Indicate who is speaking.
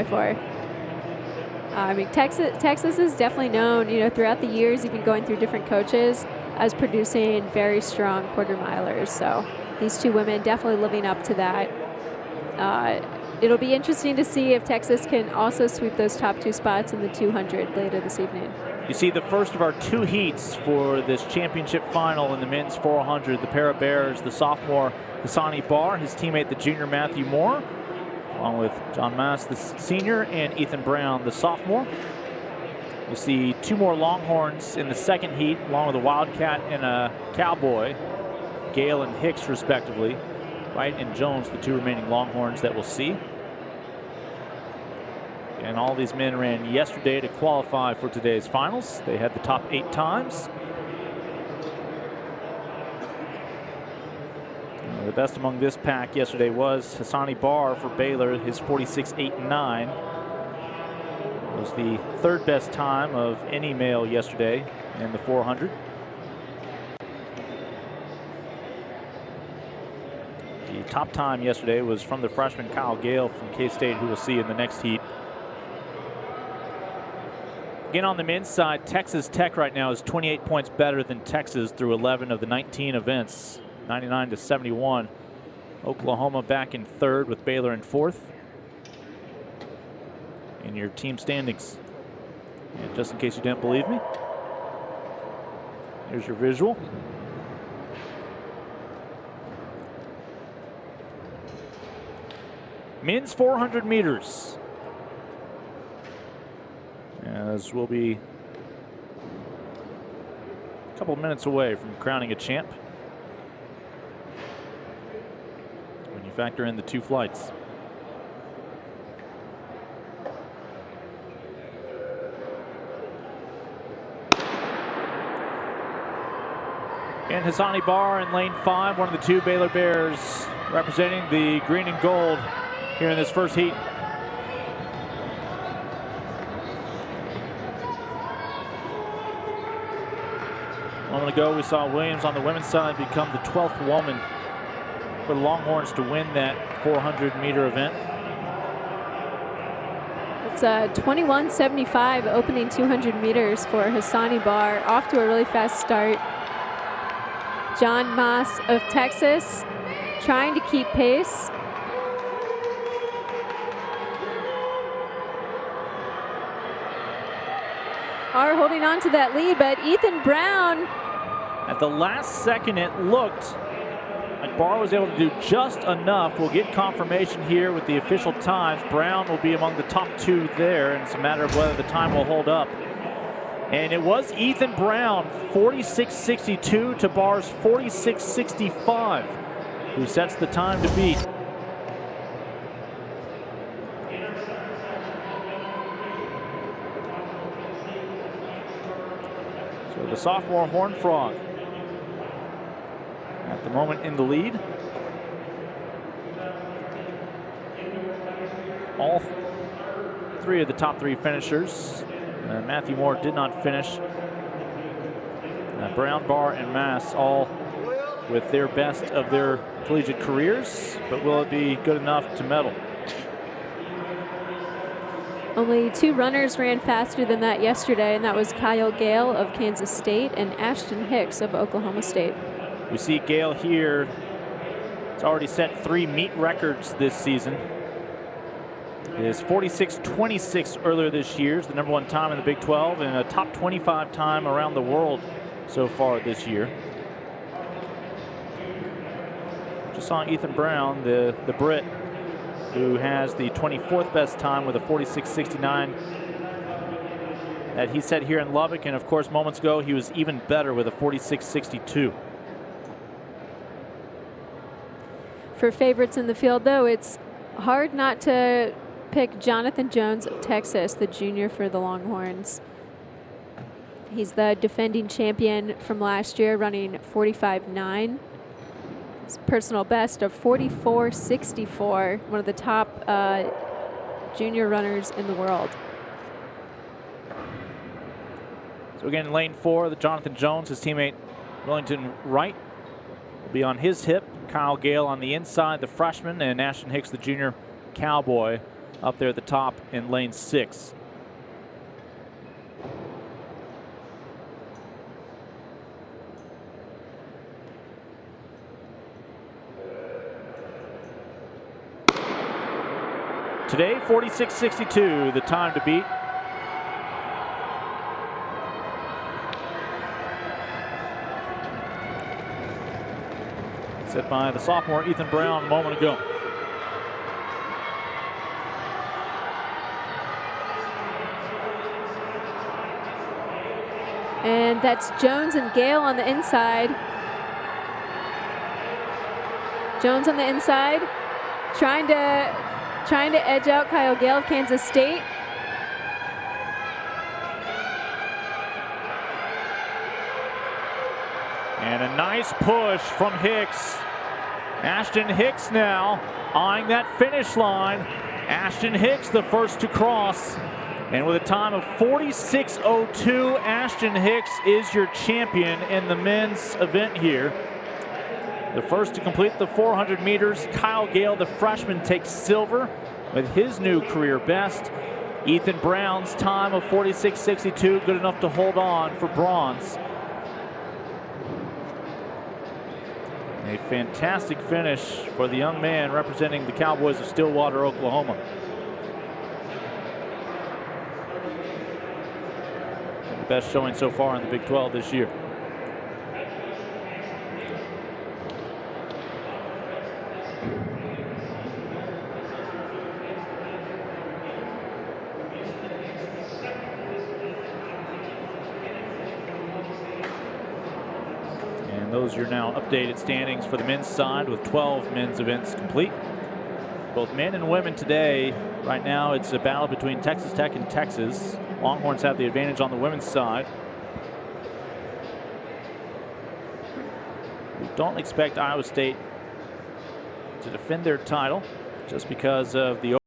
Speaker 1: 4x4. I mean, Texas is definitely known, throughout the years, even going through different coaches, as producing very strong quarter milers. So these two women definitely living up to that. It'll be interesting to see if Texas can also sweep those top 2 spots in the 200 later this evening.
Speaker 2: You see the first of our 2 heats for this championship final in the men's 400. The pair of bears, the sophomore Hassani Barr, his teammate, the junior Matthew Moore, along with John Mass, the senior, and Ethan Brown, the sophomore. We'll see 2 more Longhorns in the second heat, along with a Wildcat and a Cowboy, Gale and Hicks, respectively. Wright and Jones, the 2 remaining Longhorns that we'll see. And all these men ran yesterday to qualify for today's finals. They had the top 8 times. The best among this pack yesterday was Hassani Barr for Baylor. His 46.89 was the 3rd best time of any male yesterday in the 400. The top time yesterday was from the freshman Kyle Gale from K-State, who we'll see in the next heat. Again, on the men's side, Texas Tech right now is 28 points better than Texas through 11 of the 19 events, 99-71. Oklahoma back in 3rd with Baylor in 4th. In your team standings. And just in case you didn't believe me, here's your visual. Men's 400 meters. As we'll be a couple minutes away from crowning a champ when you factor in the 2 flights. And Hassani Barr in lane 5, one of the 2 Baylor Bears representing the green and gold here in this first heat. A moment ago, we saw Williams on the women's side become the 12th woman for the Longhorns to win that 400-meter event.
Speaker 1: It's a 21.75 opening 200 meters for Hassani Barr. Off to a really fast start. John Maas of Texas trying to keep pace. Are holding on to that lead, but Ethan Brown.
Speaker 2: At the last second, it looked like Barr was able to do just enough. We'll get confirmation here with the official times. Brown will be among the top 2 there, and it's a matter of whether the time will hold up. And it was Ethan Brown, 46.62 to Barr's 46.65, who sets the time to beat. So the sophomore Horned Frog at the moment in the lead. All 3 of the top 3 finishers. Matthew Moore did not finish. Brown, Barr, and Mass all with their best of their collegiate careers, but will it be good enough to medal?
Speaker 1: Only 2 runners ran faster than that yesterday, and that was Kyle Gale of Kansas State and Ashton Hicks of Oklahoma State.
Speaker 2: We see Gale here. It's already set 3 meet records this season. His 46.26 earlier this year is the #1 time in the Big 12 and a top 25 time around the world so far this year. Just saw Ethan Brown, the Brit, who has the 24th best time with a 46.69 that he set here in Lubbock, and of course moments ago he was even better with a 46.62.
Speaker 1: For favorites in the field, though, it's hard not to pick Jonathan Jones of Texas, the junior for the Longhorns. He's the defending champion from last year, running 45.9. His personal best of 44.64, one of the top junior runners in the world.
Speaker 2: So again, in lane 4, the Jonathan Jones, his teammate Willington Wright will be on his hip. Kyle Gale on the inside, the freshman, and Ashton Hicks, the junior Cowboy, up there at the top in lane 6. Today, 46.62, the time to beat. Set by the sophomore Ethan Brown a moment ago.
Speaker 1: And that's Jones and Gale on the inside. Jones on the inside, trying to edge out Kyle Gale of Kansas State.
Speaker 2: And a nice push from Hicks. Ashton Hicks now eyeing that finish line. Ashton Hicks, the first to cross. And with a time of 46.02, Ashton Hicks is your champion in the men's event here. The first to complete the 400 meters. Kyle Gale, the freshman, takes silver with his new career best. Ethan Brown's time of 46.62, good enough to hold on for bronze. A fantastic finish for the young man representing the Cowboys of Stillwater, Oklahoma. The best showing so far in the Big 12 this year. Those are your now updated standings for the men's side with 12 men's events complete. Both men and women today, right now it's a battle between Texas Tech and Texas. Longhorns have the advantage on the women's side. We don't expect Iowa State to defend their title just because of the